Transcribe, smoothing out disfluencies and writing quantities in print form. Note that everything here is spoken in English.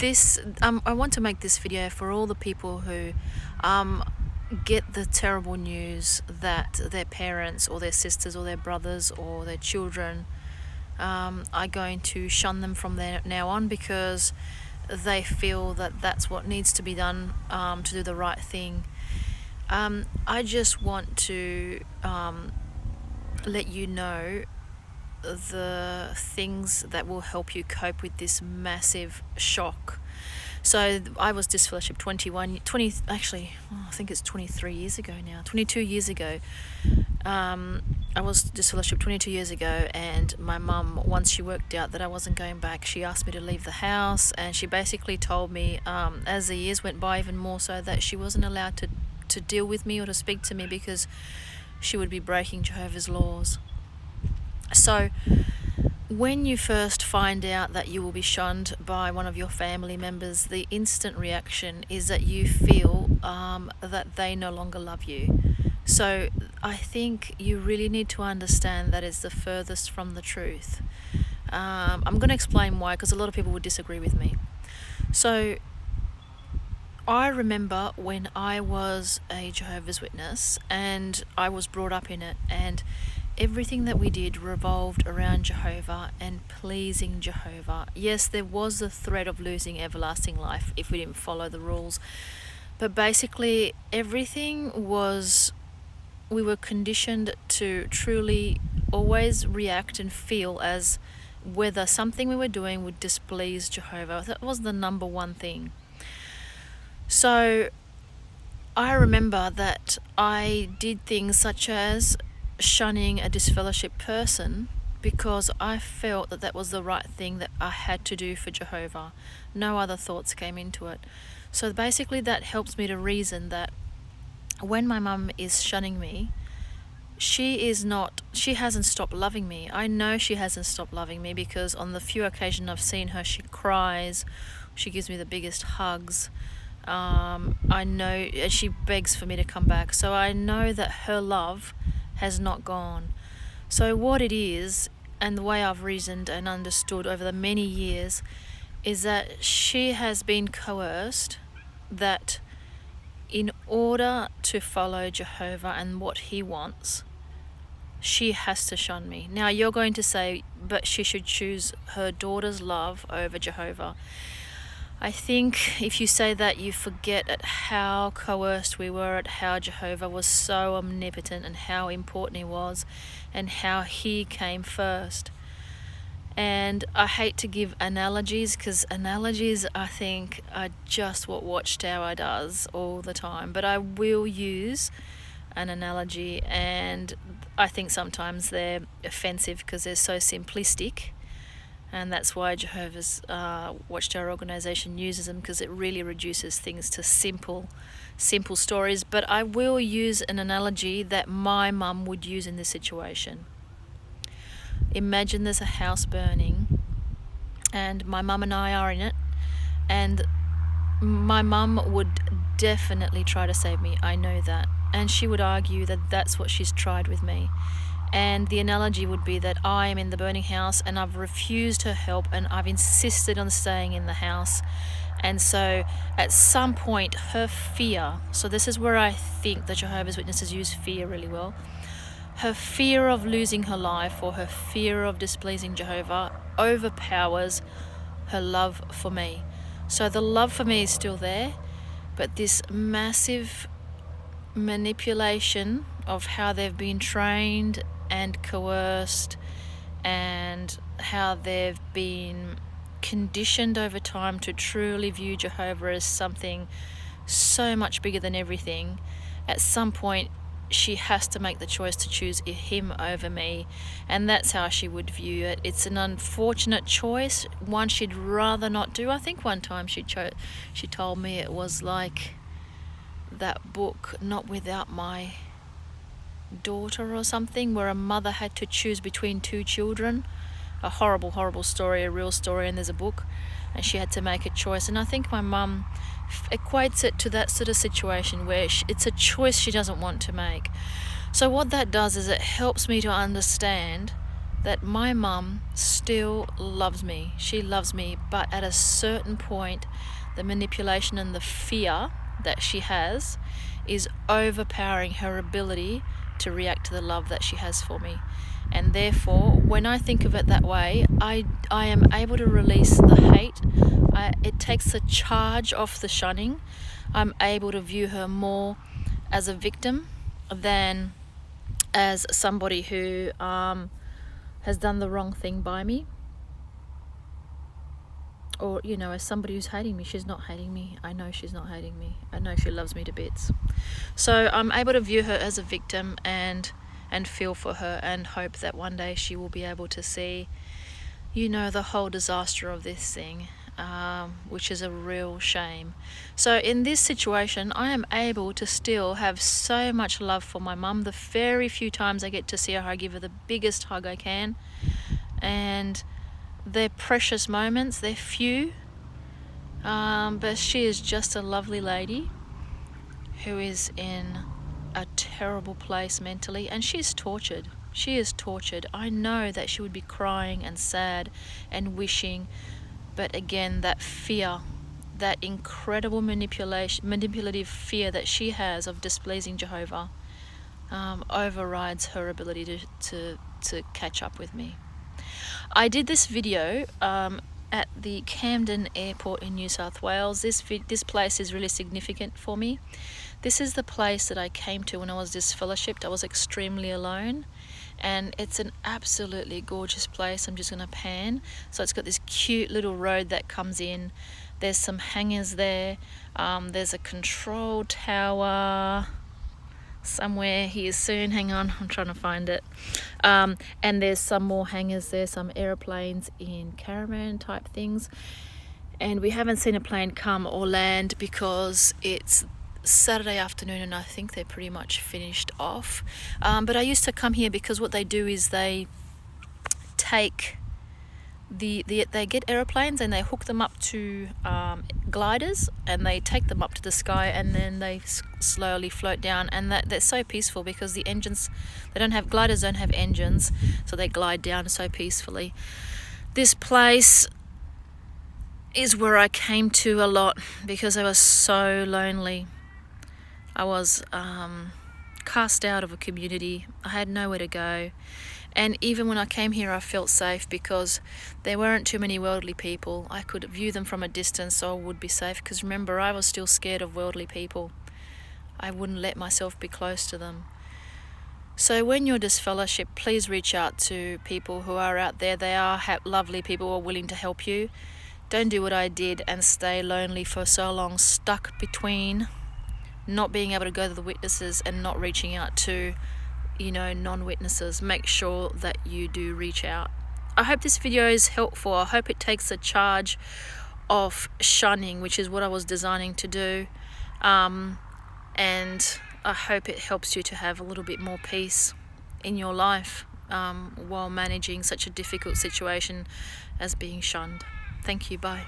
I want to make this video for all the people who get the terrible news that their parents or their sisters or their brothers or their children are going to shun them from there now on because they feel that that's what needs to be done to do the right thing. I just want to let you know the things that will help you cope with this massive shock. So I was disfellowshipped 23 years ago now, 22 years ago. I was disfellowshipped 22 years ago, and my mum, once she worked out that I wasn't going back, she asked me to leave the house, and she basically told me, as the years went by even more so, that she wasn't allowed to deal with me or to speak to me because she would be breaking Jehovah's laws. So when you first find out that you will be shunned by one of your family members, the instant reaction is that you feel that they no longer love you. So I think you really need to understand that is the furthest from the truth. I'm going to explain why, because a lot of people would disagree with me. So I remember when I was a Jehovah's Witness and I was brought up in it, and everything that we did revolved around Jehovah and pleasing Jehovah. Yes, there was the threat of losing everlasting life if we didn't follow the rules, but basically everything was, we were conditioned to truly always react and feel as whether something we were doing would displease Jehovah. That was the number one thing. So I remember that I did things such as shunning a disfellowship person because I felt that that was the right thing that I had to do for Jehovah. No other thoughts came into it. So basically that helps me to reason that when my mum is shunning me, she hasn't stopped loving me. I know she hasn't stopped loving me because on the few occasions I've seen her, she cries, she gives me the biggest hugs. I know, and she begs for me to come back. So I know that her love has not gone. So what it is, and the way I've reasoned and understood over the many years, is that she has been coerced that in order to follow Jehovah and what he wants, she has to shun me. Now you're going to say, but she should choose her daughter's love over Jehovah. I think if you say that, you forget at how coerced we were, at how Jehovah was so omnipotent and how important he was and how he came first. And I hate to give analogies because analogies, I think, are just what Watchtower does all the time. But I will use an analogy, and I think sometimes they're offensive because they're so simplistic. And that's why Jehovah's Watchtower organization uses them, because it really reduces things to simple stories. But I will use an analogy that my mum would use in this situation. Imagine there's a house burning and my mum and I are in it, and my mum would definitely try to save me. I know that. And she would argue that that's what she's tried with me. And the analogy would be that I am in the burning house and I've refused her help and I've insisted on staying in the house. And so at some point her fear, so this is where I think the Jehovah's Witnesses use fear really well. Her fear of losing her life or her fear of displeasing Jehovah overpowers her love for me. So the love for me is still there, but this massive manipulation of how they've been trained and coerced and how they've been conditioned over time to truly view Jehovah as something so much bigger than everything. At some point she has to make the choice to choose him over me, and that's how she would view it. It's an unfortunate choice, one she'd rather not do. I think one time she told me it was like that book Not Without My Daughter or something, where a mother had to choose between two children. A horrible story, a real story, and there's a book, and she had to make a choice. And I think my mum equates it to that sort of situation where it's a choice she doesn't want to make. So what that does is it helps me to understand that my mum still loves me. She loves me, but at a certain point, the manipulation and the fear that she has is overpowering her ability to react to the love that she has for me. And therefore, when I think of it that way, I am able to release the hate. It takes the charge off the shunning. I'm able to view her more as a victim than as somebody who has done the wrong thing by me. Or, as somebody who's hating me. She's not hating me. I know she's not hating me. I know she loves me to bits. So I'm able to view her as a victim and feel for her and hope that one day she will be able to see, the whole disaster of this thing, which is a real shame. So in this situation, I am able to still have so much love for my mum. The very few times I get to see her, I give her the biggest hug I can. And they're precious moments, they're few, but she is just a lovely lady who is in a terrible place mentally, and she's tortured. She is tortured. I know that she would be crying and sad and wishing, but again, that fear, that incredible manipulative fear that she has of displeasing Jehovah, overrides her ability to catch up with me. I did this video at the Camden Airport in New South Wales. This place is really significant for me. This is the place that I came to when I was disfellowshipped. I was extremely alone, and it's an absolutely gorgeous place. I'm just going to pan. So it's got this cute little road that comes in. There's some hangars there. There's a control tower somewhere here soon. Hang on, I'm trying to find it. And there's some more hangars there, some aeroplanes in caravan type things. And we haven't seen a plane come or land because it's Saturday afternoon and I think they're pretty much finished off. But I used to come here because what they do is they take they get aeroplanes and they hook them up to gliders, and they take them up to the sky, and then they slowly float down. And they're so peaceful because the engines, gliders don't have engines, so they glide down so peacefully. This place is where I came to a lot because I was so lonely. I was cast out of a community. I had nowhere to go. And even when I came here, I felt safe because there weren't too many worldly people. I could view them from a distance, so I would be safe. Because remember, I was still scared of worldly people. I wouldn't let myself be close to them. So when you're disfellowship, please reach out to people who are out there. They are lovely people who are willing to help you. Don't do what I did and stay lonely for so long, stuck between not being able to go to the witnesses and not reaching out to non-witnesses. Make sure that you do reach out. I hope this video is helpful. I hope it takes the charge of shunning, which is what I was designing to do, and I hope it helps you to have a little bit more peace in your life while managing such a difficult situation as being shunned. Thank you. Bye.